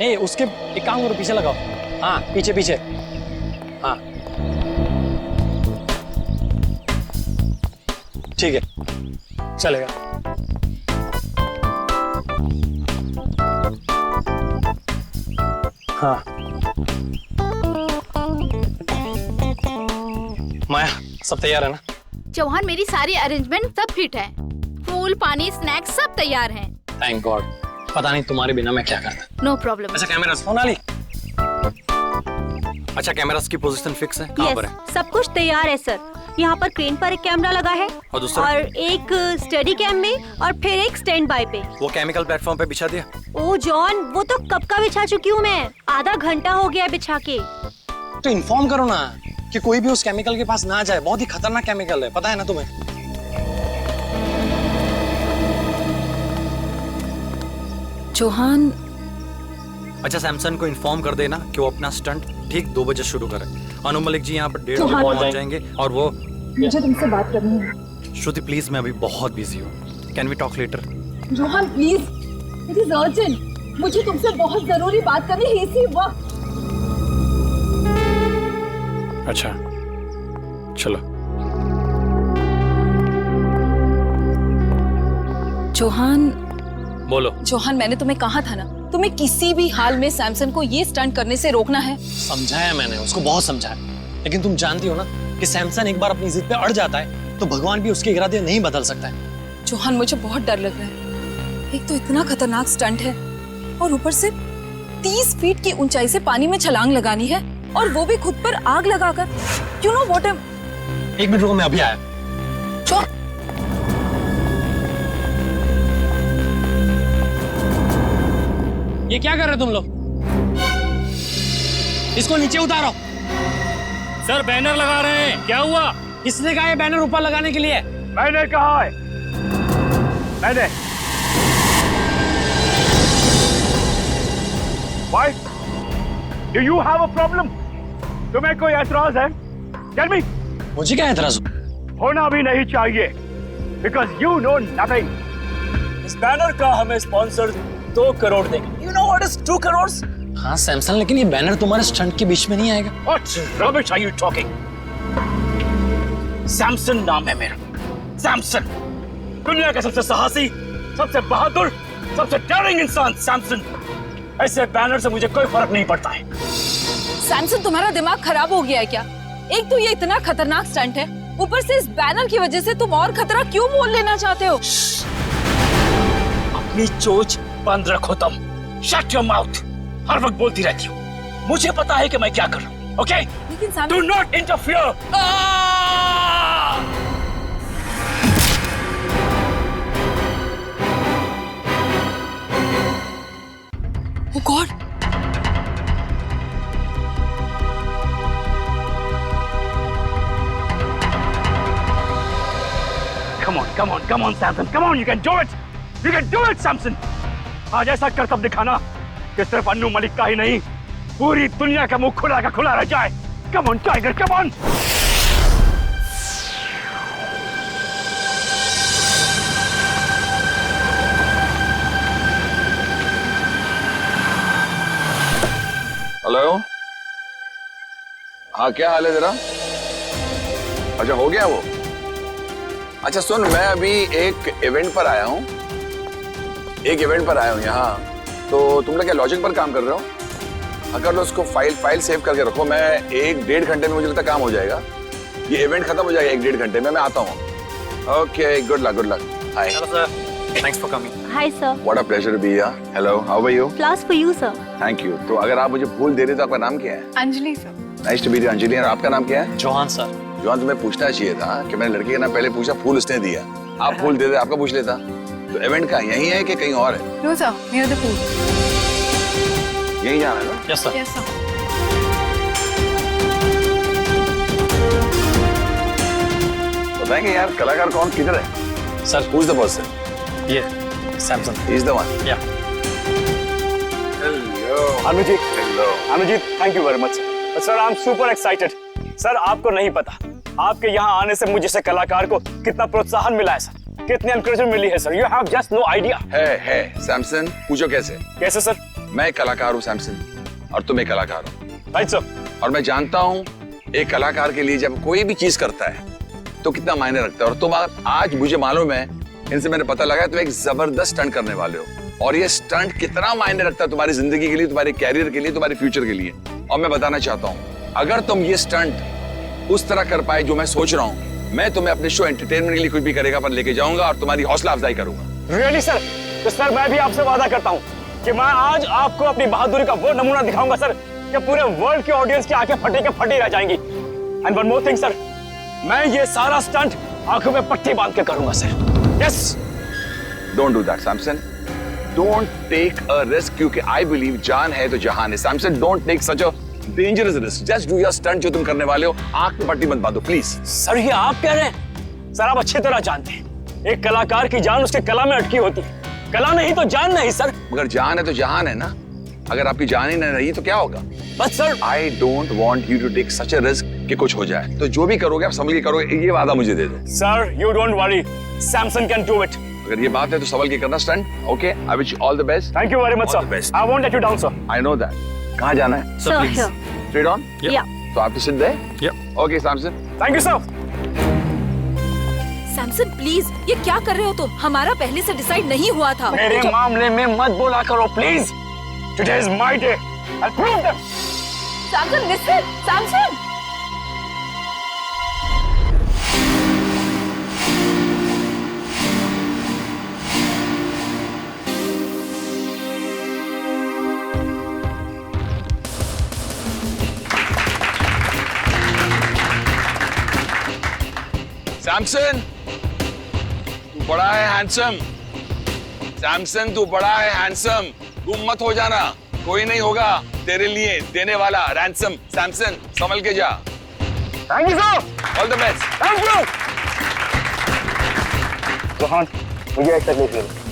नहीं उसके एक काम करो, पीछे लगाओ। हाँ पीछे पीछे। हाँ ठीक है चलेगा। हाँ माया सब तैयार है ना? चौहान मेरी सारी अरेंजमेंट सब फिट है। फूल पानी स्नैक्स सब तैयार हैं। Thank God. पता नहीं तुम्हारे बिना मैं क्या करता। No problem. अच्छा कैमरास सोनाली। अच्छा कैमरास की पोजीशन फिक्स है? कहाँ पर है? सब कुछ तैयार है सर। यहाँ पर क्रेन पर एक कैमरा लगा है और दूसरा? और एक स्टडी कैम में और फिर एक स्टैंड बाय पे। वो केमिकल प्लेटफॉर्म पे बिछा दिया? ओ जॉन, वो तो कब का बिछा चुकी हूँ मैं, आधा घंटा हो गया बिछा के। तो इन्फॉर्म करो ना कि कोई भी उस केमिकल के पास ना जाए, बहुत ही खतरनाक केमिकल है, पता है ना तुम्हें? चौहान। अच्छा सैमसन को इन्फॉर्म कर देना कि वो अपना स्टंट ठीक 2 बजे शुरू करे। अनु मलिक जी यहाँ पर 1:30 बजे पहुँच जाएंगे और वो मुझे तुमसे बात करनी है। श्रुति प्लीज, मैं अभी बहुत बिजी हूँ, can we talk later? Chauhan please, it is urgent, मुझे तुमसे बहुत जरूरी बात करनी है इसी वक्त। अच्छा चलो। चौहान। बोलो। चौहान मैंने तुम्हें कहा था ना, तुम्हें किसी भी हाल में सैमसन को ये स्टंट करने से रोकना है। समझाया मैंने उसको, बहुत समझाया, लेकिन तुम जानती हो ना कि सैमसन एक बार अपनी जिद पे अड़ जाता है तो भगवान भी उसके इरादे नहीं बदल सकता है। चौहान मुझे बहुत डर लग रहा है। एक तो इतना खतरनाक स्टंट है और ऊपर से 30 फीट की ऊंचाई से पानी में छलांग लगानी है और वो भी खुद पर आग लगाकर। You know what? 1 मिनट रुको, मैं अभी आया। ये क्या कर रहे तुम लोग? इसको नीचे उतारो। सर बैनर लगा रहे हैं। क्या हुआ? किसने कहा ये बैनर ऊपर लगाने के लिए? मैंने कहा है। मैंने। Why? Do you have a problem? तुम्हें कोई ऐतराज है? Tell me. मुझे क्या ऐतराज? होना भी नहीं चाहिए। Because you know nothing. इस बैनर का हमें स्पॉन्सर 2 करोड़ देंगे। You know what is 2 crores? हाँ सैमसन, लेकिन ये बैनर तुम्हारे स्टंट के बीच में नहीं आएगा। What rubbish are you talking? Samson नाम है मेरा। सैमसन, दुनिया का सबसे साहसी, सबसे बहादुर, सबसे डेयरिंग इंसान सैमसन। ऐसे बैनर से मुझे कोई फर्क नहीं पड़ता है। सैमसन तुम्हारा दिमाग खराब हो गया है क्या? एक तो ये इतना खतरनाक स्टंट है, ऊपर से इस बैनर की वजह से तुम और खतरा क्यों मोल लेना चाहते हो? अपनी चोच बंद रखो तुम। Shut your mouth. हर वक्त बोलती रहती हो। मुझे पता है कि मैं क्या कर रहा हूँ। ओके? लेकिन do not interfere. Oh God! Come on, Samson. Come on, you can do it. You can do it, Samson. आज ऐसा करतब दिखाना कि सिर्फ अन्नू मलिक का ही नहीं, पूरी दुनिया का मुंह खुला का खुला रह जाए। Come on, Tiger, come on. Hello, हाँ क्या हाल है तेरा? अच्छा हो गया वो? अच्छा सुन, मैं अभी एक इवेंट पर आया हूँ। यहाँ। तो तुम लोग क्या लॉजिक पर काम कर रहे हो? अगर लो उसको फाइल सेव करके रखो। मैं 1-1.5 घंटे में मुझे लगता काम हो जाएगा। ये इवेंट खत्म हो जाएगा 1-1.5 घंटे में। मैं आता हूँ। Okay, good luck. Hi. Hello sir, thanks for coming. Hi sir. What a pleasure to be here. Hello, how are you? Flowers for you sir. Thank you. तो अगर आप मुझे फूल दे रहे तो आपका नाम क्या है? Anjali sir. Nice to meet you Anjali. और आपका नाम क्या है? चौहान सर। जॉन, तुम्हें पूछना चाहिए था कि मैंने लड़की का नाम पहले पूछा, फूल उसने दिया। आप फूल दे दे, आपका पूछ लेता। तो इवेंट का यही है कि कहीं और है? No sir, near the pool. यही जाना है ना? Yes sir. Yes sir. बताएंगे यार कलाकार कौन किधर है? Sir Who's the person? ये सैमसन। He's the one. या Hello. Anuji, Hello. Anuji, thank you very much. Sir, I am super excited. Sir, आपको नहीं पता, आपके यहाँ आने से मुझे से कलाकार को कितना प्रोत्साहन मिला है सर, कितनी एनकरेजमेंट मिली है sir. You have just no idea. है सैमसन, पूछो कैसे? कैसे सर? मैं एक कलाकार हूँ सैमसन, और तुम एक कलाकार हो। Right sir. और मैं जानता हूँ एक कलाकार के लिए जब कोई भी चीज करता है तो कितना मायने रखता है। और तुम आज मुझे मालूम है, इनसे मैंने पता लगा, तुम एक जबरदस्त स्टंट करने वाले हो। और ये स्टंट कितना मायने रखता है तुम्हारी जिंदगी के लिए, तुम्हारे कैरियर के लिए, तुम्हारे फ्यूचर के लिए। और मैं बताना चाहता हूँ, अगर तुम ये स्टंट उस तरह कर पाए जो मैं सोच रहा हूँ, मैं तुम्हें अपने शो एंटरटेनमेंट के लिए कुछ भी करेगा पर लेके जाऊंगा और तुम्हारी हौसला अफजाई करूंगा। Really sir? तो सर मैं भी आपसे वादा करता हूँ कि मैं आज आपको अपनी बहादुरी का वो नमूना दिखाऊंगा सर कि पूरे वर्ल्ड के ऑडियंस की आंखें फटे के फटी रह जाएंगी। And one more thing sir, मैं ये सारा स्टंट आंखों में पट्टी बांध के करूंगा sir. Yes. Don't do that Samson, don't take a risk, क्योंकि आई बिलीव जान है तो जहान है। Samson, don't take such a dangerous risk, just do your stunt जो तुम करने वाले हो। आंख में पट्टी मत बांधो प्लीज। सर ये आप कह रहे हैं? सर आप अच्छी तरह जानते हैं एक कलाकार की जान उसके कला में अटकी होती है, कला नहीं तो जान नहीं सर। मगर जान है तो जहान है ना, अगर आपकी जान ही नहीं रही तो क्या होगा? बस sir I don't want you to take such a risk कि कुछ हो जाए। तो जो भी करोगे आप संभल के करोगे, ये वादा मुझे दे दो। Sir you don't worry, Samson can do it. अगर ये बात है तो संभल के करना stunt. Okay, I wish all the best. Thank you very much All the sir. best. I won't let you down sir. I know that. कहाँ जाना है? So here. Straight on? Yeah. तो आप तो sit there? Okay Samson. Thank you sir. Samson please, ये क्या कर रहे हो तुम? हमारा पहले से डिसाइड नहीं हुआ था। मेरे मामले में मत बोला करो please. Today is my day. I prove them. Samson listen, Samson. Samson, तू बड़ा है हैंडसम। सैमसन, तू बड़ा है हैंडसम। गुम मत हो जाना, कोई नहीं होगा तेरे लिए देने वाला रैंसम। सैमसन, संभल के जा। Thank you sir. All the best. Thank you. Rohan, मुझे एक तकलीफ है।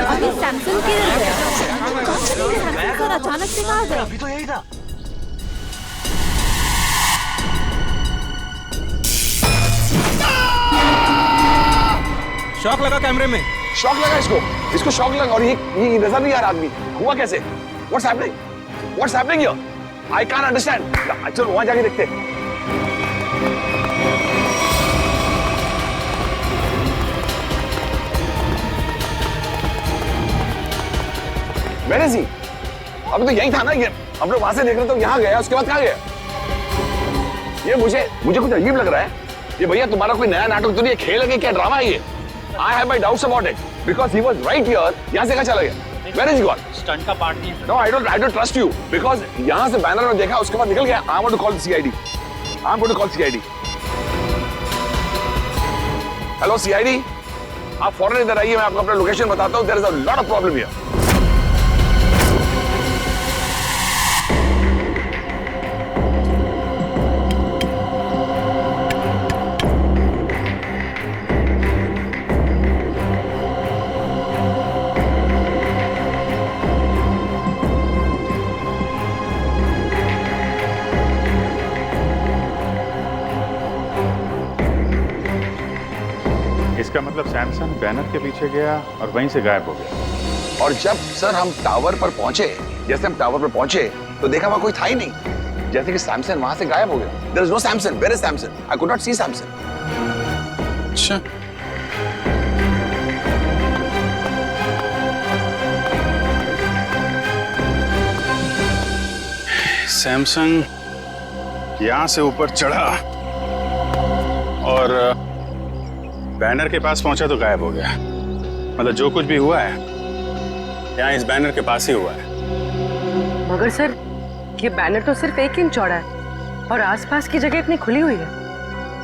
अभी सैमसन किधर गया? कहाँ चले गए सैमसन सर? अचानक से कहाँ गए? अभी तो यही था। शॉक लगा कैमरे में। शॉक लगा इसको शॉक लगा। और ये नजर नहीं आ रहा आदमी, हुआ कैसे? What's happening here? I can't understand. चलो वहां जाके देखते हैं। Where is he? अभी तो यही था ना, ये हम लोग वहां से देख रहे तो यहाँ गया, उसके बाद कहाँ गया? ये मुझे कुछ अजीब लग रहा है। ये भैया तुम्हारा कोई नया नाटक तो नहीं है, खेल है कि क्या ड्रामा है ये? I have my doubts about it because he was right here. यहाँ से कहाँ चला गया? Where is he gone? Stunt का पार्ट नहीं है। No, I don't trust you because यहाँ से बैनर में देखा, उसके बाद निकल गया। I want to call the CID. I'm going to call CID. Hello CID, आप फौरन इधर आइए, मैं आपको अपना लोकेशन बताता हूँ। There is a lot of problem here. मतलब सैमसंग बैनर के पीछे गया और वहीं से गायब हो गया। और जब सर हम टावर पर पहुंचे, जैसे हम टावर पर पहुंचे तो देखा वहां कोई था ही नहीं, जैसे कि सैमसंग वहां से गायब हो गया। There is no Samsung, where is Samsung? I could not see Samsung. अच्छा, सैमसंग यहां से ऊपर चढ़ा और बैनर के पास पहुंचा तो गायब हो गया। मतलब जो कुछ भी हुआ है यहाँ इस बैनर के पास ही हुआ है। मगर सर, ये बैनर तो सिर्फ 1 इंच चौड़ा है और आसपास की जगह इतनी खुली हुई है।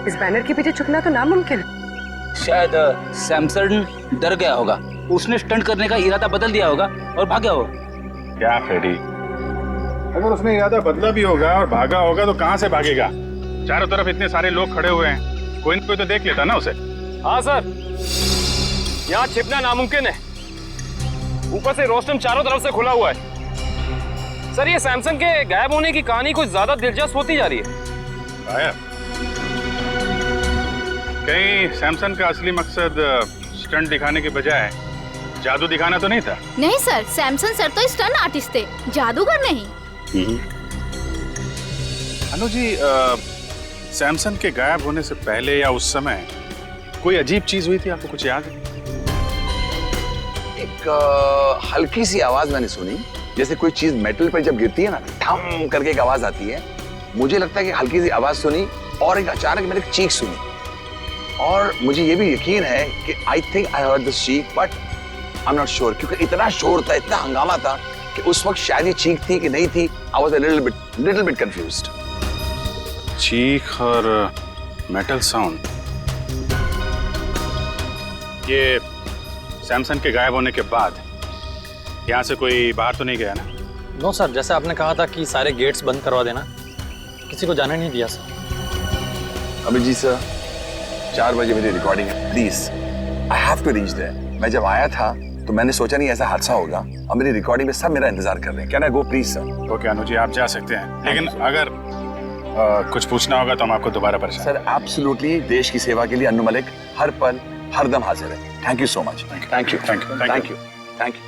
इस बैनर के पीछे छुपना तो नामुमकिन है। शायद सैमसंग डर गया होगा, उसने स्टंट करने का इरादा बदल दिया होगा और भाग गया होगा। क्या फेडी, अगर उसने इरादा बदला भी होगा और भागा होगा तो कहां से भागेगा? चारों तरफ इतने सारे लोग खड़े हुए हैं, कोई न कोई तो देख लेता ना उसे। हाँ सर, यहाँ छिपना नामुमकिन है। ऊपर से रोस्टम चारों तरफ से खुला हुआ है। सर, ये सैमसंग के गायब होने की कहानी कुछ ज्यादा दिलचस्प होती जा रही है। गायब? कहीं सैमसंग का असली मकसद स्टंट दिखाने के बजाय जादू दिखाना तो नहीं था? नहीं सर, सैमसंग सर तो स्टंट आर्टिस्ट थे, जादूगर नहीं। अनु जी, सैमसंग के गायब होने से पहले या उस समय कोई अजीब चीज हुई थी, आपको कुछ याद है? एक हल्की सी आवाज मैंने सुनी, जैसे कोई चीज मेटल पर जब गिरती है ना, ठम करके एक आवाज आती है। मुझे लगता है कि हल्की सी आवाज सुनी और एक अचानक मैंने एक चीख सुनी। और मुझे ये भी यकीन है कि I think I heard this चीख, but I am not sure, क्योंकि इतना शोर था, इतना हंगामा था कि उस वक्त शायद ये चीख थी कि नहीं थी। I was a little bit confused. चीख और मेटल साउंड, ये सैमसंग के गायब होने के बाद यहाँ से कोई बाहर तो नहीं गया ना? नो सर, जैसे आपने कहा था कि सारे गेट्स बंद करवा देना, किसी को जाने नहीं दिया सर। अभिजीत सर, 4 बजे मेरी रिकॉर्डिंग है, please I have to reach there. मैं जब आया था तो मैंने सोचा नहीं ऐसा हादसा होगा, और मेरी रिकॉर्डिंग में सब मेरा इंतजार कर रहे हैं। Can I go please sir? Okay Anu ji, आप जा सकते हैं, लेकिन अगर कुछ पूछना होगा तो हम आपको दोबारा परेशान। सर एब्सोल्युटली, देश की सेवा के लिए अन्नू मलिक हर पल हर दम हाजिर है। Thank you so much. Thank you, thank you, thank you, thank you.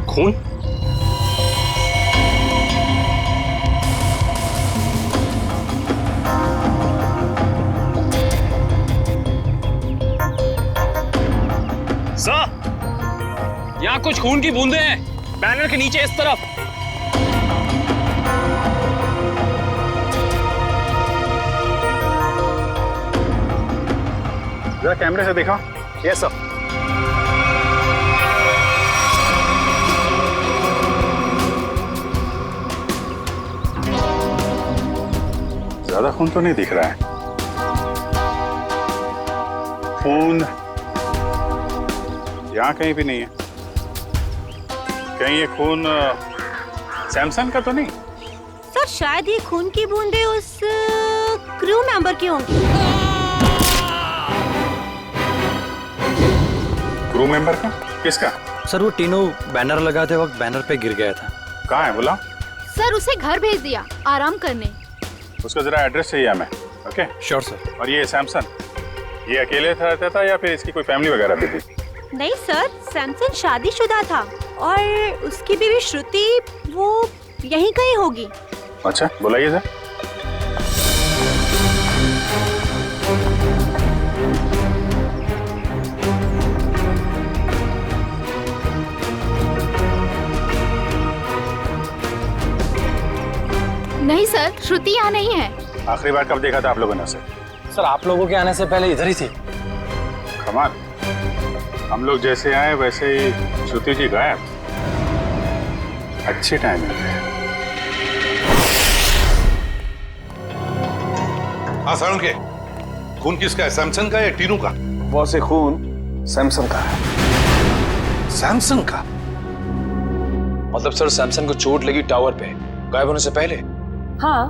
खून? सर, यहाँ कुछ खून की बूंदें हैं, बैनर के नीचे इस तरफ। जरा कैमरे से देखो। Yes sir. ज्यादा खून तो नहीं दिख रहा है। खून यहाँ कहीं भी नहीं है। कहीं ये खून सैमसंग का तो नहीं? सर, शायद ये खून की बूंदें उस क्रू मेंबर की होंगी। क्रू मेंबर का? किसका? सर, वो तीनों बैनर लगाते वक्त बैनर पे गिर गया था। कहाँ है बोला? सर, उसे घर भेज दिया आराम करने। उसका जरा एड्रेस चाहिए हमें। Okay sure sir. और ये सैमसंग, ये अकेले रहता था या फिर इसकी कोई फैमिली वगैरह भी थी? नहीं सर, सैमसंग शादीशुदा था और उसकी बीवी श्रुति वो यहीं कहीं होगी। अच्छा, बुलाइए सर। नहीं सर, श्रुति यहाँ नहीं है। आखिरी बार कब देखा था आप लोगों ने उसे? सर, आप लोगों के आने से पहले इधर ही थी। कमाल, हम लोग जैसे आए वैसे ही श्रुति जी गायब। अच्छी टाइमिंग है। हाँ सारुण के, खून किसका है, सैमसंग का या टीनू का? वो से खून सैमसंग का है। सैमसंग का? मतलब सर, सैमसंग को चोट लगी टावर पे गायब होने से पहले। हाँ,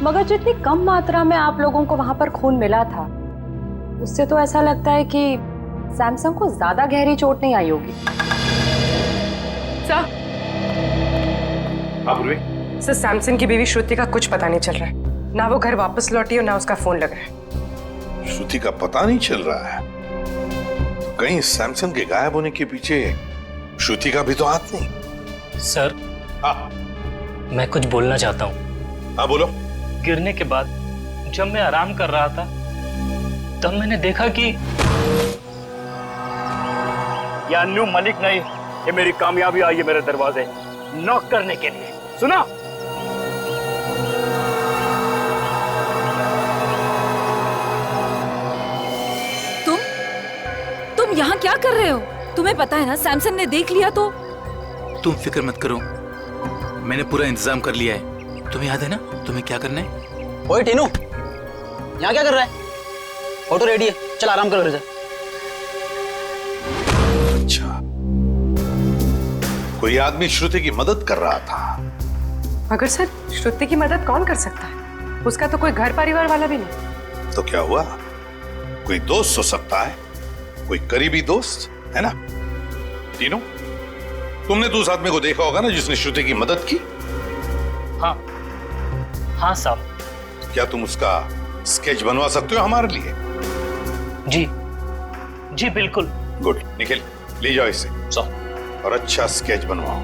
मगर जितनी कम मात्रा में आप लोगों को वहां पर खून मिला था, उससे तो ऐसा लगता है कि सैमसंग को ज्यादा गहरी चोट नहीं आई होगी। सर, सर सैमसन की बीवी श्रुति का कुछ पता नहीं चल रहा है। ना वो घर वापस लौटी और ना उसका फोन लग रहा है। श्रुति का पता नहीं चल रहा है तो कहीं सैमसन के गायब होने के पीछे श्रुति का भी तो हाथ नहीं। सर, हाँ मैं कुछ बोलना चाहता हूँ। हाँ बोलो। गिरने के बाद जब मैं आराम कर रहा था तब मैंने देखा कि ये अन्नू मलिक नहीं, ये मेरी कामयाबी आई है मेरे दरवाजे नॉक करने के लिए। सुना? तुम यहाँ क्या कर रहे हो? तुम्हें पता है ना सैमसन ने देख लिया तो? तुम फिक्र मत करो, मैंने पूरा इंतजाम कर लिया है। तुम्हें याद है ना तुम्हें क्या करना है? ओए टीनू, यहाँ क्या कर रहा है? ऑटो रेडी है, चल आराम करो। अच्छा, कोई आदमी श्रुति की मदद कर रहा था। मगर सर श्रुति की मदद कौन कर सकता है? उसका तो कोई घर परिवार वाला भी नहीं। तो क्या हुआ? कोई दोस्त हो सकता है, कोई करीबी दोस्त, है ना? तीनों, तुमने तो उस आदमी को देखा होगा ना जिसने श्रुति की मदद की? हाँ साहब। क्या तुम उसका स्केच बनवा सकते हो हमारे लिए? जी बिल्कुल। गुड, निखिल ले जाओ इसे और अच्छा स्केच बनवाओ।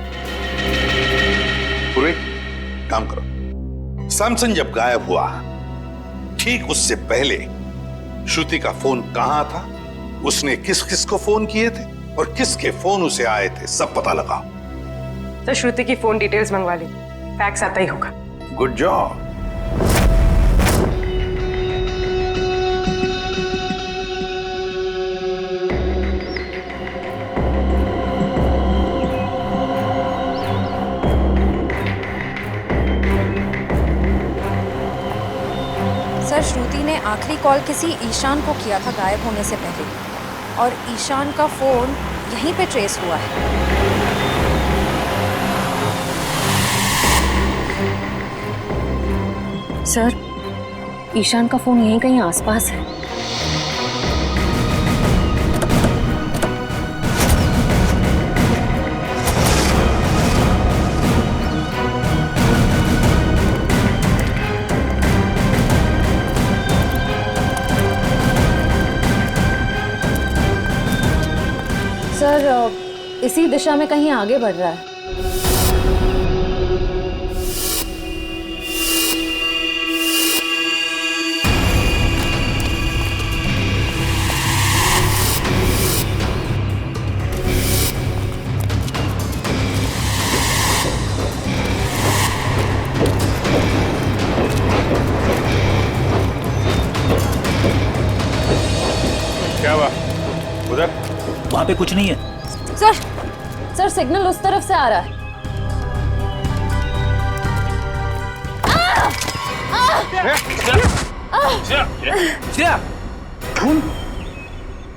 पूरे काम करो। सैमसन जब गायब हुआ ठीक उससे पहले श्रुति का फोन कहां था, उसने किस किस को फोन किए थे और किसके फोन उसे आए थे, सब पता लगाओ। तो श्रुति की फोन डिटेल्स मंगवा ली, फैक्स आता ही होगा। Good job. सर, श्रुति ने आखिरी कॉल किसी ईशान को किया था गायब होने से पहले, और ईशान का फोन यहीं पे ट्रेस हुआ है। सर, ईशान का फोन यहीं कहीं आसपास है। सर, इसी दिशा में कहीं आगे बढ़ रहा है। क्या हुआ उधर? वहां पे कुछ नहीं है। सर सिग्नल उस तरफ से आ रहा है।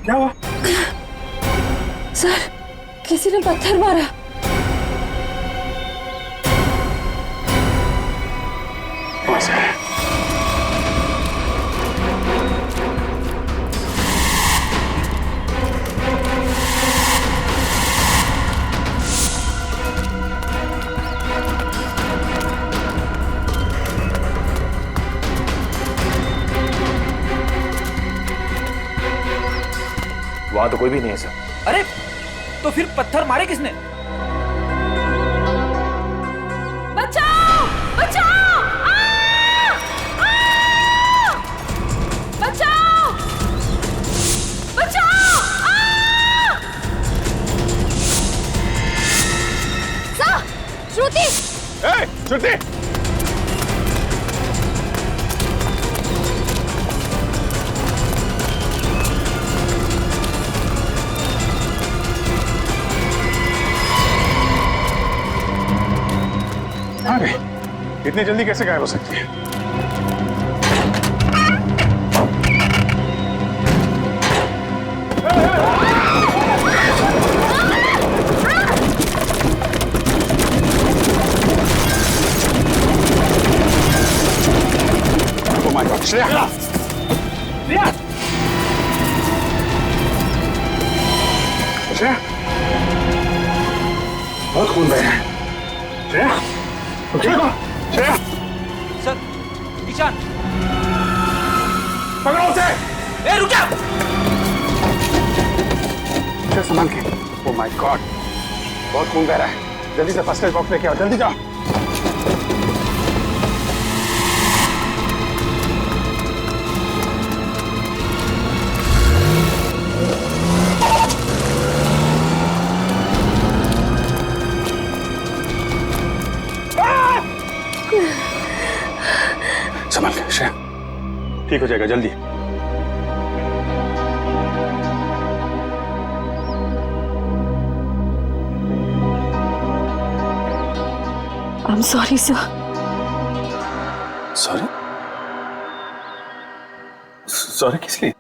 क्या हुआ? सर, किसी ने पत्थर मारा। वहां तो कोई भी नहीं है सर। अरे तो फिर पत्थर मारे किसने? बचाओ! बचाओ! बचाओ! बचाओ! सर, श्रुति! श्रुति! अरे इतनी जल्दी कैसे गायब हो सकती है? Oh my God, Shreya! Shreya! बहुत खून बह रहा है। श्रेया, तुम ठीक हो? श्रेया, सर, ईशान, पकड़ो उसे। ए रुक जा। श्रेया, संभाल के। ओह माय गॉड, बहुत खून बह रहा है। जल्दी से फर्स्ट एड बॉक्स लेके आओ, जल्दी जाओ। संभाल के श्रेया, ठीक हो जाएगा जल्दी। I'm sorry, sir. Sorry? Sorry किस लिए?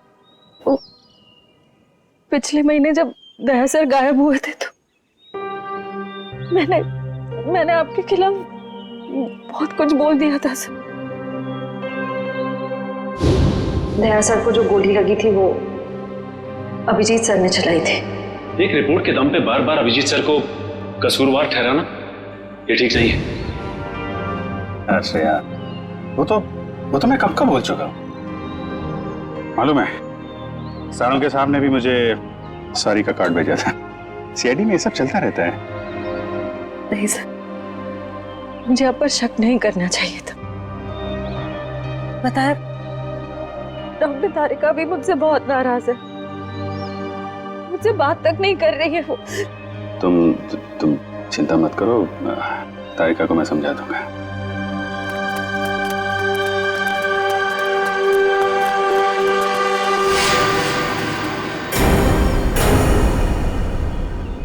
पिछले महीने जब दया सर गायब हुए थे तो मैंने आपके खिलाफ बहुत कुछ बोल दिया था सर। दया सर को जो गोली लगी थी वो अभिजीत सर ने चलाई थी। एक रिपोर्ट के दम पे बार बार अभिजीत सर को कसूरवार ठहराना ये ठीक नहीं है। अरे यार, वो तो मैं कब का बोल चुका हूँ। मालूम है, सारों के साहब ने भी मुझे सॉरी का कार्ड भेजा था। सीआईडी में ये सब चलता रहता है। नहीं सर, मुझे आप पर शक नहीं करना चाहिए था। बताया, डॉक्टर तारिका भी मुझसे बहुत नाराज है, मुझसे बात तक नहीं कर रही है वो। तुम चिंता मत करो, तारिका को मैं समझा दूंगा।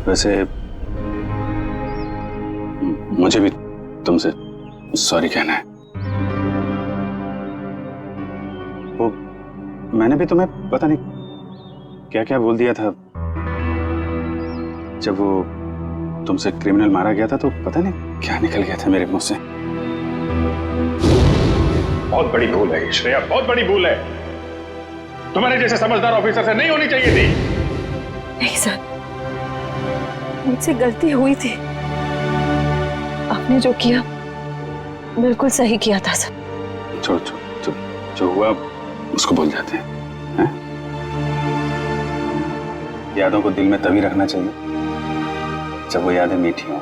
वैसे मुझे भी तुमसे सॉरी कहना है। वो मैंने भी तुम्हें पता नहीं क्या क्या बोल दिया था। जब वो तुमसे क्रिमिनल मारा गया था तो पता नहीं क्या निकल गया था मेरे मुंह से। बहुत बड़ी भूल है श्रेया, बहुत बड़ी भूल है। तुम्हारे जैसे समझदार ऑफिसर से नहीं होनी चाहिए थी। नहीं सर, मुझसे गलती हुई थी। आपने जो किया बिल्कुल सही किया था सर। छोड़, जो हुआ उसको भूल जाते हैं। यादों को दिल में तभी रखना चाहिए जब वो यादें मीठी हों।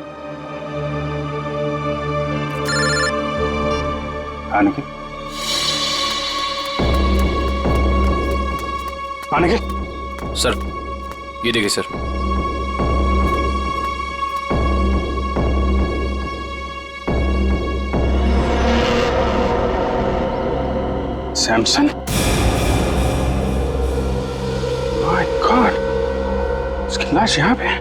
निखिल, सर, ये देखिए सर। सैमसन, माय गॉड, उसकी लाश यहाँ पे है।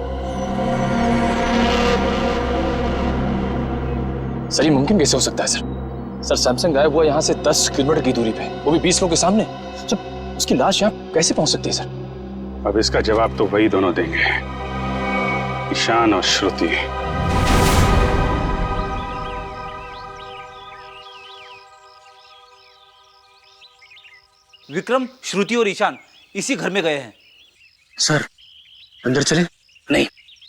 सर, ये मुमकिन कैसे हो सकता है सर? सर, सैमसंग गायब हुआ यहाँ से 10 किलोमीटर की दूरी पे, वो भी 20 लोगों के सामने। जब उसकी लाश यहाँ कैसे पहुंच सकती है सर? अब इसका जवाब तो वही दोनों देंगे, ईशान और श्रुति। विक्रम, श्रुति और ईशान इसी घर में गए हैं। सर, अंदर चलें? नहीं,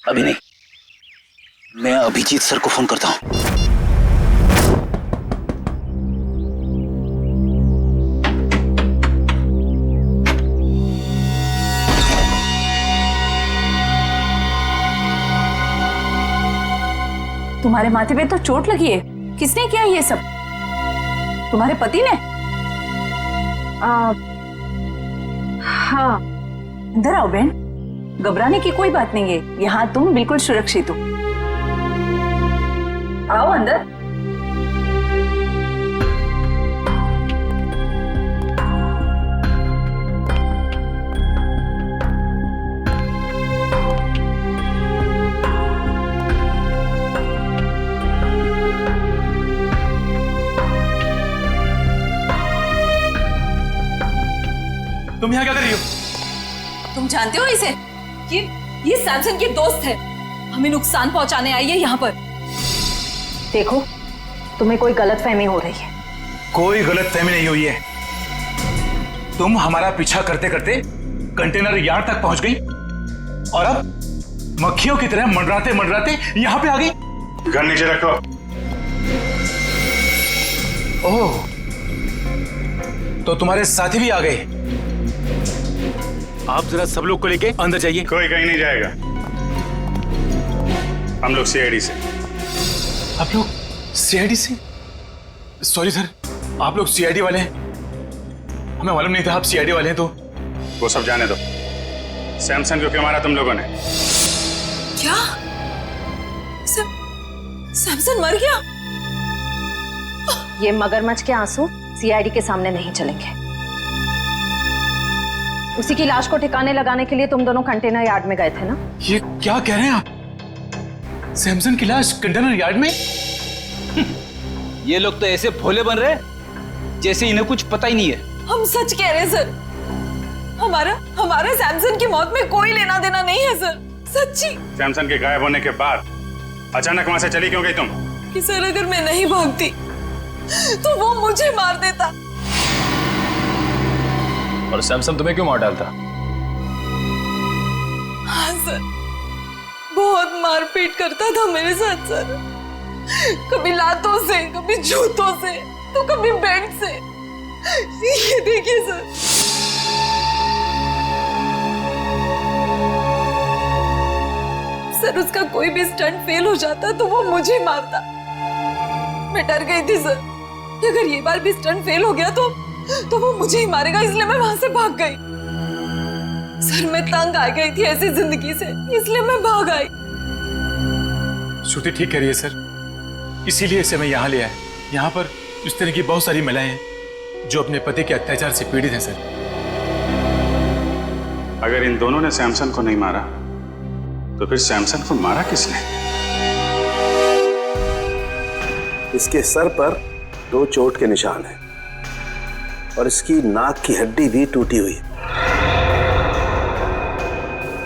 अभी नहीं। मैं अभिजीत सर को फोन करता हूँ। तुम्हारे माथे पे तो चोट लगी है, किसने किया ये सब? तुम्हारे पति ने? हाँ। अंदर आओ बहन, घबराने की कोई बात नहीं है, यहाँ तुम बिल्कुल सुरक्षित हो। आओ अंदर। तुम यहाँ क्या कर रही हो? तुम जानते हो इसे? ये सैमसन के दोस्त है, हमें नुकसान पहुंचाने आई है यहाँ पर। देखो, तुम्हें कोई गलतफहमी हो रही है। कोई गलतफहमी नहीं हुई है। तुम हमारा पीछा करते करते कंटेनर यार्ड तक पहुंच गई और अब मक्खियों की तरह मंडराते मंडराते यहाँ पे आ गई। गन नीचे रखो। ओह, तो तुम्हारे साथी भी आ गए। आप जरा सब लोग को लेके अंदर जाइए। कोई कहीं नहीं जाएगा, हम लोग सीआईडी से। आप लोग सीआईडी से? सॉरी सर, आप लोग सीआईडी वाले हैं? हमें मालूम नहीं था आप सीआईडी वाले हैं। तो वो सब जाने दो। सैमसन को क्यों मारा तुम लोगों ने? क्या सैमसन मर गया? ये मगरमच्छ के आंसू सीआईडी के सामने नहीं चलेंगे। उसी की लाश को ठिकाने लगाने के लिए तुम दोनों कंटेनर यार्ड में गए थे ना? ये क्या कह रहे हैं आप? सैमसन की लाश कंटेनर यार्ड में? ये लोग तो ऐसे भोले बन रहे जैसे इन्हें कुछ पता ही नहीं है। हम सच कह रहे हैं सर, हमारा सैमसन की मौत में कोई लेना देना नहीं है सर, सच्ची। सैमसन के गायब होने के बाद अचानक वहां से चली क्यों गई तुम? कि सर अगर मैं नहीं भागती तो वो मुझे मार देता। और सैमसन तुम्हें क्यों मार डालता? हाँ सर, बहुत मारपीट करता था मेरे साथ सर, कभी लातों से, कभी जूतों से, तो कभी बेल्ट से। ये देखिए सर। सर उसका कोई भी स्टंट फेल हो जाता तो वो मुझे मारता। मैं डर गई थी सर कि अगर ये बार भी स्टंट फेल हो गया तो वो मुझे ही मारेगा, इसलिए मैं वहां से भाग गई। सर मैं तंग आ गई थी ऐसी जिंदगी से, इसलिए मैं भाग आई। श्रुति ठीक कह रही है सर, इसीलिए इसे मैं यहाँ ले आया। यहाँ पर इस तरह की बहुत सारी महिलाएं हैं जो अपने पति के अत्याचार से पीड़ित हैं सर। अगर इन दोनों ने सैमसन को नहीं मारा तो फिर सैमसन को मारा किसने? इसके सर पर 2 चोट के निशान हैं और इसकी नाक की हड्डी भी टूटी हुई है।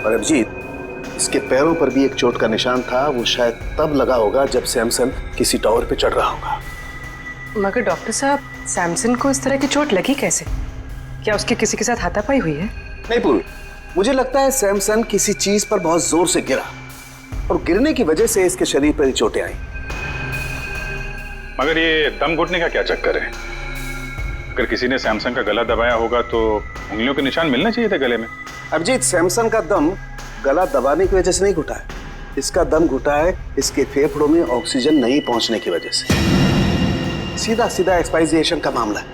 और अभिजीत, इसके पैरों पर भी एक चोट का निशान था, वो शायद तब लगा होगा जब सैमसन किसी टावर पे चढ़ रहा होगा। मगर डॉक्टर साहब, सैमसन को इस तरह की चोट लगी कैसे? क्या उसकी किसी के साथ हाथापाई हुई है? नहीं पूर्वी, मुझे लगता है सैमसन किसी चीज पर बहुत जोर से गिरा और गिरने की वजह से इसके शरीर पर ही चोटें आई। मगर ये दम घुटने का क्या चक्कर है? अगर किसी ने सैमसन का गला दबाया होगा तो उंगलियों के निशान मिलने चाहिए थे गले में। अभिजीत, सैमसन का दम गला दबाने की वजह से नहीं घुटा है, इसका दम घुटा है इसके फेफड़ों में ऑक्सीजन नहीं पहुंचने की वजह से। सीधा सीधा एक्सपाइजेशन का मामला है।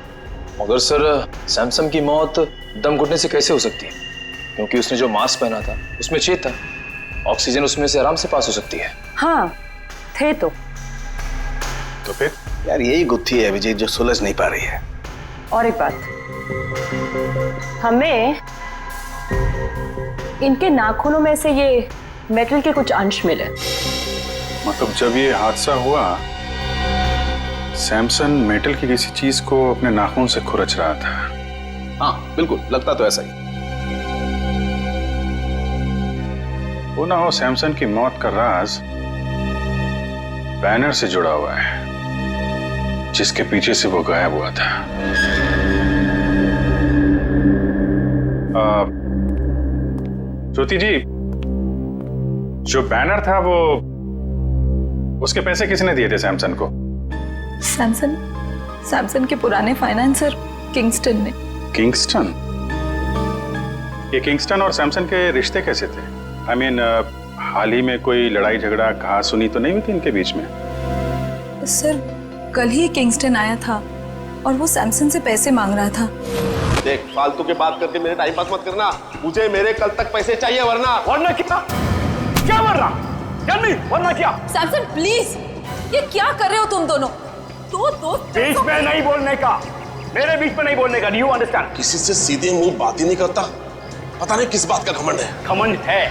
मगर सर सैमसन की मौत दम घुटने से कैसे हो सकती है? क्योंकि उसने जो मास्क पहना था उसमें छेद था, ऑक्सीजन उसमें से आराम से पास हो सकती है। हाँ थे तो फिर यार यही गुत्थी है अभिजीत जो सुलझ नहीं पा रही है। और एक बात, हमें इनके नाखूनों में से ये मेटल के कुछ अंश मिले। मतलब जब ये हादसा हुआ सैमसन मेटल की किसी चीज को अपने नाखून से खुरच रहा था। हाँ बिल्कुल, लगता तो ऐसा ही। वो ना हो सैमसन की मौत का राज बैनर से जुड़ा हुआ है जिसके पीछे से वो गायब हुआ था। ज्योति जी, जो बैनर था वो उसके पैसे किसने दिए थे सैमसन को? सैमसन के पुराने फाइनेंसर किंगस्टन ने। किंगस्टन? ये किंगस्टन और सैमसन के रिश्ते कैसे थे? I mean, हाल ही में कोई लड़ाई झगड़ा कहा सुनी तो नहीं हुई थी इनके बीच में? सर कल ही किंगस्टन आया था और वो सैमसन से पैसे मांग रहा था। देख, फालतू के बात करके मेरे टाइम पास मत करना, मुझे मेरे कल तक पैसे चाहिए, वरना क्या वरना? वरना क्या? सैमसन प्लीज, ये क्या कर रहे हो तुम दोनों? दो दोस्त बीच में नहीं बोलने का, मेरे बीच में नहीं बोलने का। Do you understand? किसी से सीधे मुंह बात ही नहीं करता, पता नहीं किस बात का घमंड है। घमंड है,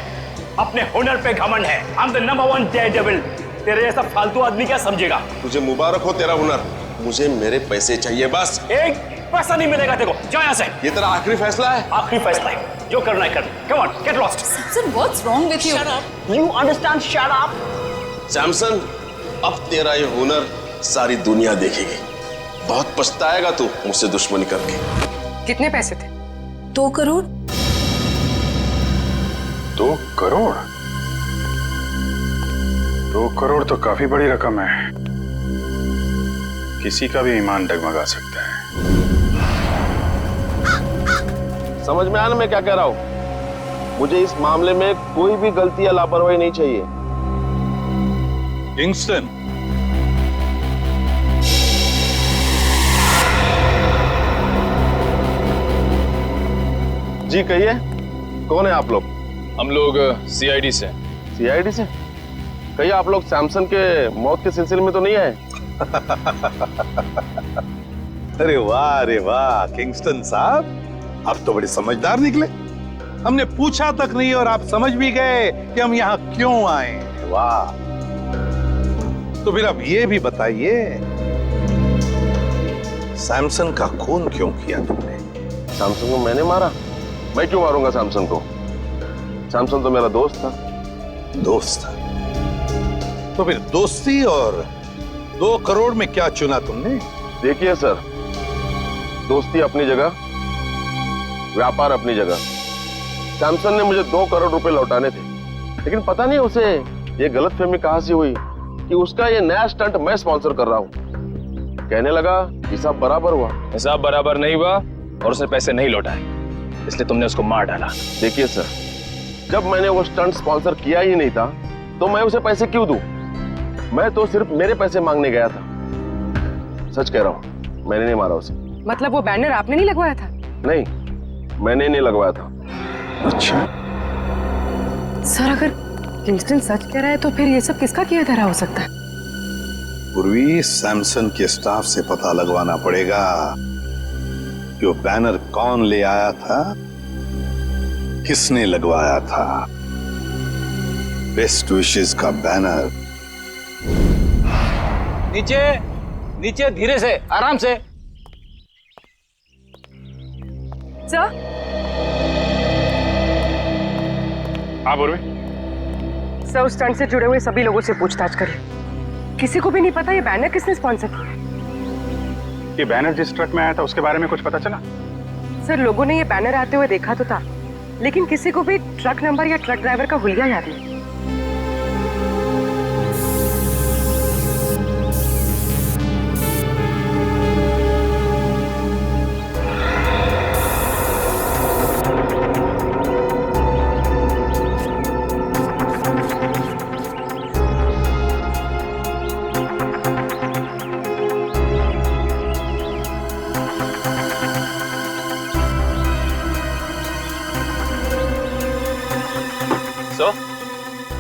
अपने हुनर पे घमंड है। I am the number 1 Daredevil. तेरे जैसा फालतू आदमी क्या समझेगा? तुझे मुबारक हो तेरा हुनर, मुझे मेरे पैसे चाहिए बस। एक पैसा नहीं मिलेगा तेरे को, जा यहाँ से। ये तेरा आखिरी फैसला है? आखिरी फैसला है, जो करना है कर। Come on, get lost. Samson, what's wrong with you? Shut up. You understand? Shut up. Samson, अब तेरा ये हुनर सारी दुनिया देखेगी। बहुत पछताएगा तू मुझसे दुश्मनी करके। कितने पैसे थे? 2 करोड़। 2 करोड़? 2 करोड़ तो काफी बड़ी रकम है, किसी का भी ईमान डगमगा सकता है। समझ में आया ना मैं क्या कह रहा हूं? मुझे इस मामले में कोई भी गलती या लापरवाही नहीं चाहिए। किंगस्टन, जी कहिए, कौन है आप लोग? हम लोग सीआईडी से। सीआईडी से? कहिए, आप लोग सैमसन के मौत के सिलसिले में तो नहीं आए? अरे वाह किंगस्टन साहब, आप तो बड़े समझदार निकले। हमने पूछा तक नहीं और आप समझ भी गए कि हम यहाँ क्यों आए। वाह। तो फिर अब ये भी बताइए, सैमसन का खून क्यों किया तुमने? सैमसन को मैंने मारा? मैं क्यों मारूंगा सैमसन को? सैमसन तो मेरा दोस्त था। दोस्त था? तो फिर दोस्ती और 2 करोड़ में क्या चुना तुमने? देखिए सर, दोस्ती अपनी जगह, व्यापार अपनी जगह। सैमसन ने मुझे 2 करोड़ रुपए लौटाने थे, लेकिन पता नहीं उसे ये गलतफहमी कहां से हुई कि उसका ये नया स्टंट मैं स्पॉन्सर कर रहा हूं। कहने लगा हिसाब बराबर हुआ। हिसाब बराबर नहीं हुआ और उसने पैसे नहीं लौटाए, इसलिए तुमने उसको मार डाला। देखिए सर, जब मैंने वो स्टंट स्पॉन्सर किया ही नहीं था तो मैं उसे पैसे क्यों दूं? मैं तो सिर्फ मेरे पैसे मांगने गया था। सच कह रहा हूं, मैंने नहीं मारा उसे। मतलब वो बैनर आपने नहीं लगवाया था? नहीं, मैंने नहीं लगवाया था। अच्छा सर, अगर किंगस्टन सच कह रहा है तो फिर ये सब किसका किया धरा हो सकता है? पूर्वी, सैमसन के स्टाफ से पता लगवाना पड़ेगा कि वो बैनर कौन ले आया था, किसने लगवाया था। बेस्ट विशेस का बैनर। नीचे नीचे, धीरे से, आराम से। सर, हाँ पूर्वी। सर, उस स्टंट से जुड़े हुए सभी लोगों से पूछताछ करिए। किसी को भी नहीं पता ये बैनर किसने स्पॉन्सर किया। ये बैनर जिस ट्रक में आया था उसके बारे में कुछ पता चला? सर, लोगों ने ये बैनर आते हुए देखा तो था, लेकिन किसी को भी ट्रक नंबर या ट्रक ड्राइवर का हुलिया याद नहीं।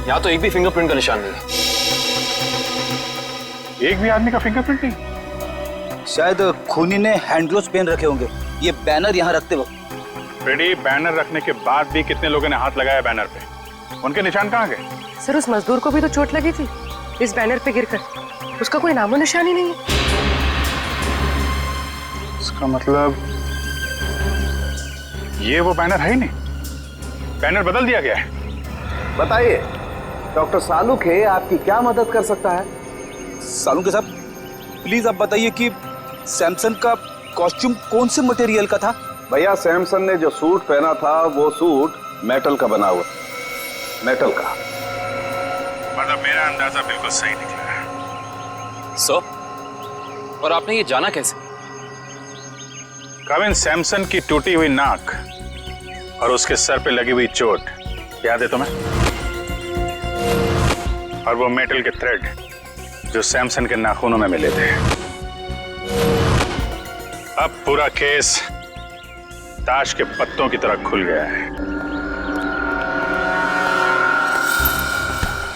यहाँ तो एक भी फिंगरप्रिंट का निशान नहीं है। एक भी आदमी का फिंगरप्रिंट नहीं? शायद खूनी ने हैंड ग्लोव्स पहन रखे होंगे ये बैनर यहाँ रखते वक्त। फ्रेडी, बैनर रखने के बाद भी कितने लोगों ने हाथ लगाया बैनर पे? उनके निशान कहाँ गए? सर, उस मजदूर को भी तो चोट लगी थी इस बैनर पे गिरकर। उसका कोई नामो निशान ही नहीं है। इसका मतलब ये वो बैनर है ही नहीं, बैनर बदल दिया गया है। बताइए डॉक्टर सालुखे, आपकी क्या मदद कर सकता है? सालुखे साहब, प्लीज आप बताइए कि सैमसन का कॉस्ट्यूम कौन से मटेरियल का था? भैया, सैमसन ने जो सूट पहना था वो सूट मेटल का बना हुआ। मेटल का। मतलब मेरा अंदाजा बिल्कुल सही निकला है। सर, और आपने ये जाना कैसे? कविन, सैमसन की टूटी हुई नाक और उसके सर पे लगी हुई चोट याद है तुम्हें? और वो मेटल के थ्रेड जो सैमसन के नाखूनों में मिले थे। अब पूरा केस ताश के पत्तों की तरह खुल गया है।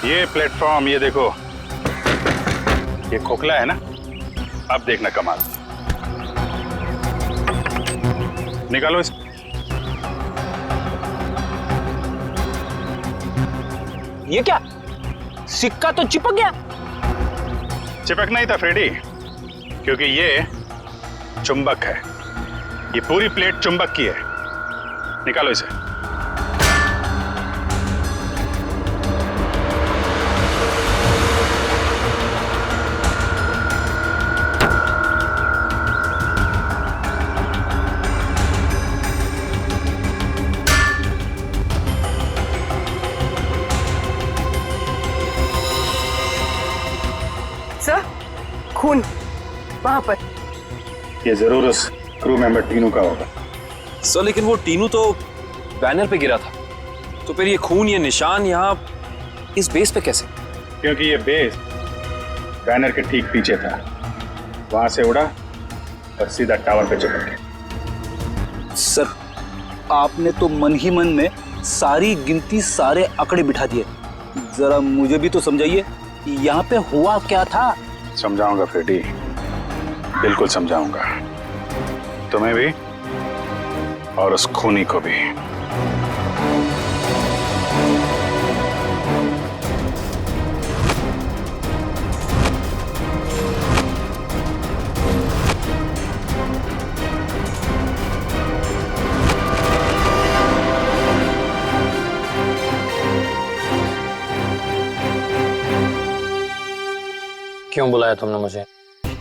ये प्लेटफॉर्म, ये देखो, ये खोखला है ना? अब देखना कमाल। निकालो इस। ये क्या? सिक्का तो चिपक गया। चिपक नहीं था फ्रेडी, क्योंकि ये चुंबक है। ये पूरी प्लेट चुंबक की है। निकालो इसे। सर, खून वहां पर। ये जरूर उस क्रू मेंबर टीनू का होगा। सर लेकिन वो टीनू तो बैनर पे गिरा था, तो फिर ये खून, ये निशान यहाँ इस बेस पे कैसे? क्योंकि ये बेस बैनर के ठीक पीछे था, वहां से उड़ा और सीधा टावर पे चिपक गया। सर आपने तो मन ही मन में सारी गिनती, सारे आंकड़े बिठा दिए। जरा मुझे भी तो समझाइए यहाँ पे हुआ क्या था। समझाऊंगा फ्रेडी, बिल्कुल समझाऊंगा, तुम्हें भी और उस खूनी को भी। क्यों बुलाया तुमने मुझे?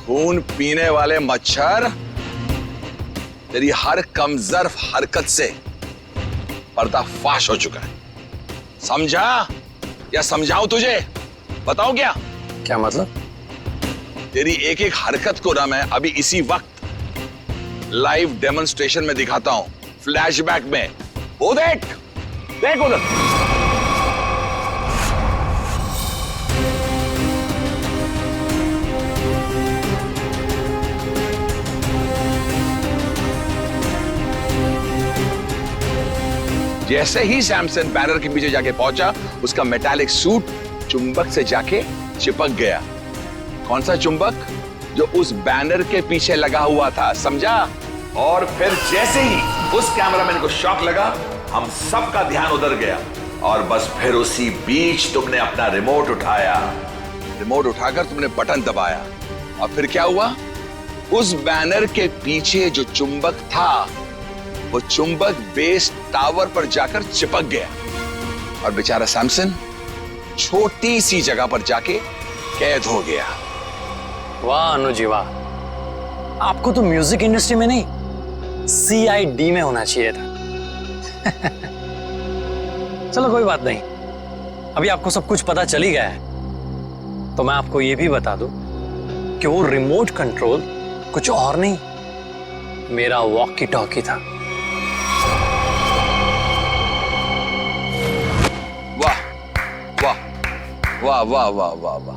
खून पीने वाले मच्छर, तेरी हर कमजोर हरकत से पर्दाफाश हो चुका है। समझा या समझाऊं तुझे? बताऊं क्या? क्या मतलब? तेरी एक एक हरकत को ना मैं अभी इसी वक्त लाइव डेमोन्स्ट्रेशन में दिखाता हूं, फ्लैशबैक में। वो देख, देख उधर। जैसे ही सैमसन बैनर के पीछे जाके पहुंचा, उसका मेटालिक सूट चुंबक से जाके चिपक गया। कौन सा चुंबक? जो उस बैनर के पीछे लगा हुआ था, समझा? और फिर जैसे ही उस कैमरामैन को शॉक लगा, हम सबका ध्यान उधर गया और बस फिर उसी बीच तुमने अपना रिमोट उठाया। रिमोट उठाकर तुमने बटन दबाया और फिर क्या हुआ? उस बैनर के पीछे जो चुंबक था, वो चुंबक बेस टावर पर जाकर चिपक गया और बेचारा सैमसन छोटी सी जगह पर जाके कैद हो गया। वाह अनुजी वाह, आपको तो म्यूजिक इंडस्ट्री में नहीं, CID में होना चाहिए था। चलो कोई बात नहीं, अभी आपको सब कुछ पता चल ही गया है, तो मैं आपको यह भी बता दूं कि वो रिमोट कंट्रोल कुछ और नहीं, मेरा वॉकी टॉकी था। वाह वाह वाह वाह वाह वाह वाह,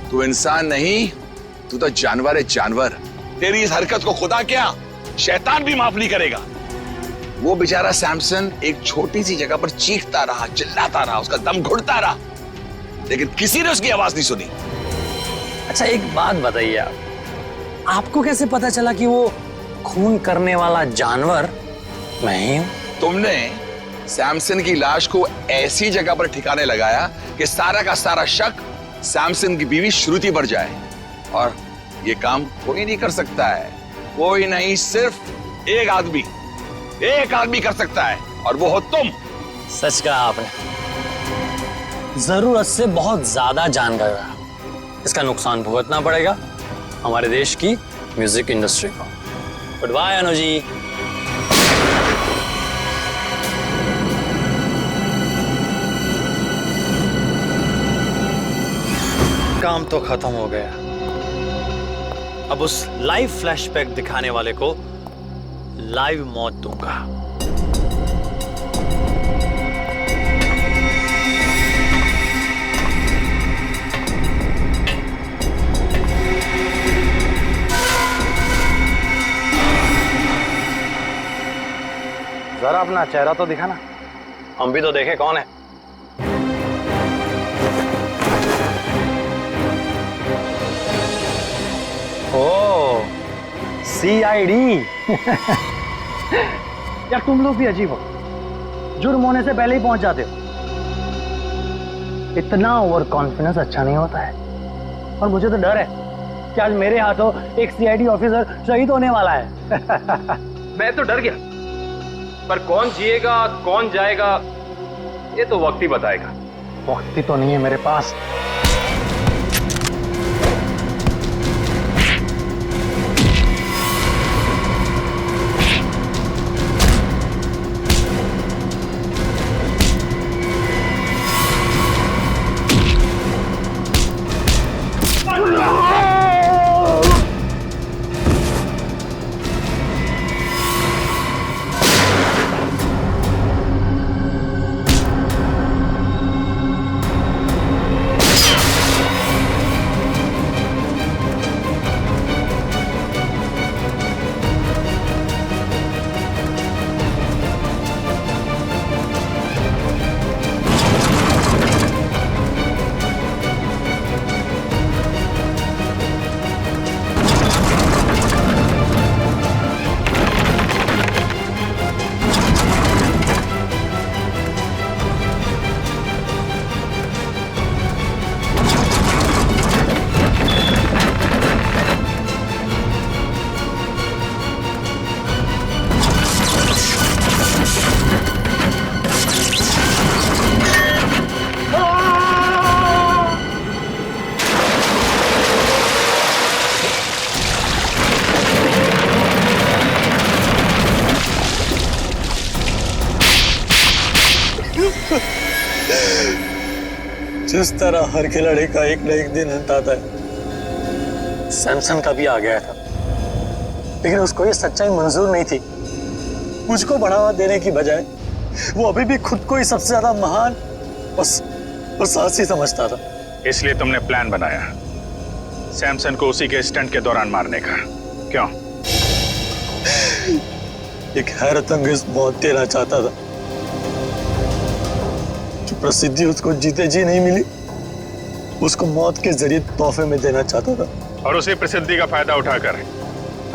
तू इंसान नहीं, तू तो जानवर है, जानवर। तेरी इस हरकत को खुदा क्या, शैतान भी माफ नहीं करेगा। वो बेचारा सैमसन एक छोटी सी जगह पर चीखता रहा, चिल्लाता रहा, उसका दम घुटता रहा, लेकिन किसी ने उसकी आवाज नहीं सुनी। अच्छा एक बात बताइए आप, आपको कैसे पता चला कि वो खून करने वाला जानवर मैं ही हूं? तुमने सैमसन की लाश को ऐसी जगह पर ठिकाने लगाया कि सारा का सारा शक सैमसन की बीवी श्रुति पर जाए, और ये काम कोई नहीं कर सकता है। कोई नहीं, सिर्फ एक आदमी कर सकता है, और वो हो तुम। सच कहा आपने, जरूरत से बहुत ज्यादा जान गया, इसका नुकसान भुगतना पड़ेगा हमारे देश की म्यूजिक इंडस्ट्री को। Good bye Anuji. काम तो खत्म हो गया, अब उस लाइव फ्लैशबैक दिखाने वाले को लाइव मौत दूंगा। जरा अपना चेहरा तो दिखाना, हम भी तो देखे कौन है। ओ CID। यार तुम लोग भी अजीब हो, जुर्म होने से पहले ही पहुंच जाते हो। इतना ओवर कॉन्फिडेंस अच्छा नहीं होता है, और मुझे तो डर है कि आज मेरे हाथों एक CID ऑफिसर शहीद होने वाला है। मैं तो डर गया, पर कौन जिएगा कौन जाएगा ये तो वक्त ही बताएगा। वक्त ही तो नहीं है मेरे पास। जिस तरह हर खिलाड़ी का एक न एक दिन अंत आता है, सैमसन का भी आ गया था, लेकिन उसको ये सच्चाई मंजूर नहीं थी। मुझको बढ़ावा देने की बजाय वो अभी भी खुद को ही सबसे ज्यादा महान और साहसी समझता था। इसलिए तुमने प्लान बनाया सैमसन को उसी के स्टंट के दौरान मारने का, क्यों? एक हैरतअंगेज मौत देना चाहता था, जो प्रसिद्धि उसको जीते जी नहीं मिली, उसको मौत के जरिए तोहफे में देना चाहता था। और उसी प्रसिद्धि का फायदा उठाकर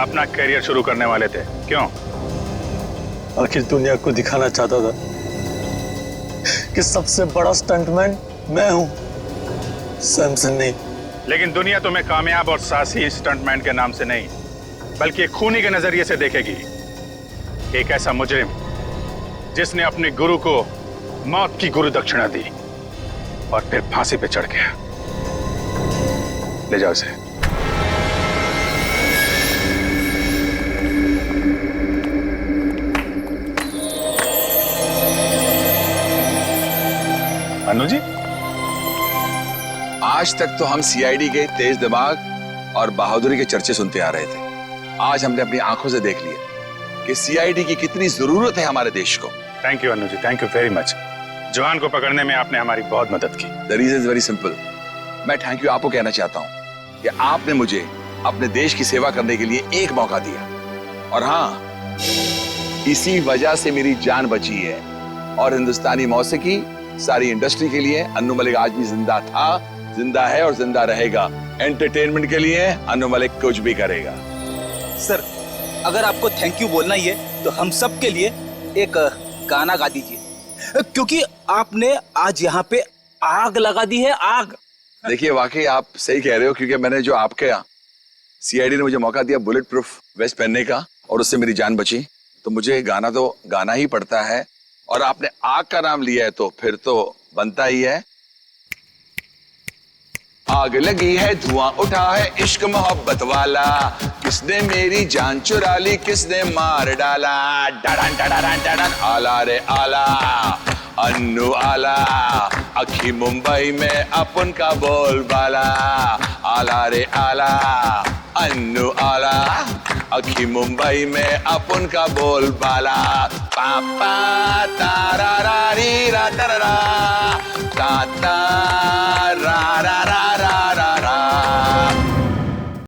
अपना करियर शुरू करने वाले थे, क्यों? आखिर दुनिया को दिखाना चाहता था कि सबसे बड़ा स्टंटमैन मैं हूं, सैमसन नहीं। लेकिन दुनिया तुम्हें कामयाब और साहसी स्टंटमैन के नाम से नहीं, बल्कि एक खूनी के नजरिए से देखेगी। एक ऐसा मुजरिम जिसने अपने गुरु को मौत की गुरु दक्षिणा दी और फिर फांसी पे चढ़ गया। ले जाओ इसे। अनु जी, आज तक तो हम सीआईडी के तेज दिमाग और बहादुरी के चर्चे सुनते आ रहे थे। आज हमने अपनी आंखों से देख लिया कि सीआईडी की कितनी जरूरत है हमारे देश को। Thank you Anu ji, thank you very much. जवान को पकड़ने में आपने हमारी बहुत मदद की। The reason is very simple. मैं थैंक यू आपको कहना चाहता हूँ कि आपने मुझे अपने देश की सेवा करने के लिए एक मौका दिया, और हाँ, इसी वजह से मेरी जान बची है। और हिंदुस्तानी मौसीकी सारी इंडस्ट्री के लिए अन्नू मलिक आज भी जिंदा था, जिंदा है और जिंदा रहेगा। एंटरटेनमेंट के लिए अन्नू मलिक कुछ भी करेगा। सर, अगर आपको थैंक यू बोलना ही है तो हम सब के लिए एक गाना गा दीजिए, क्योंकि आपने आज यहाँ पे आग लगा दी है, आग। देखिए, वाकई आप सही कह रहे हो, क्योंकि मैंने जो आपके यहाँ सीआईडी ने मुझे मौका दिया बुलेट प्रूफ वेस्ट पहनने का और उससे मेरी जान बची, तो मुझे गाना तो गाना ही पड़ता है। और आपने आग का नाम लिया है तो फिर तो बनता ही है। आग लगी है, धुआं उठा है, इश्क मोहब्बत वाला, किसने मेरी जान चुरा ली, किसने मार डाला। डडन डडन डडन, आला रे आला, अन्नू आला, अखी मुंबई में अपन का बोलबाला। आला रे आला, अन्नू आला, अखी मुंबई में अपन का बोलबाला। पापा ता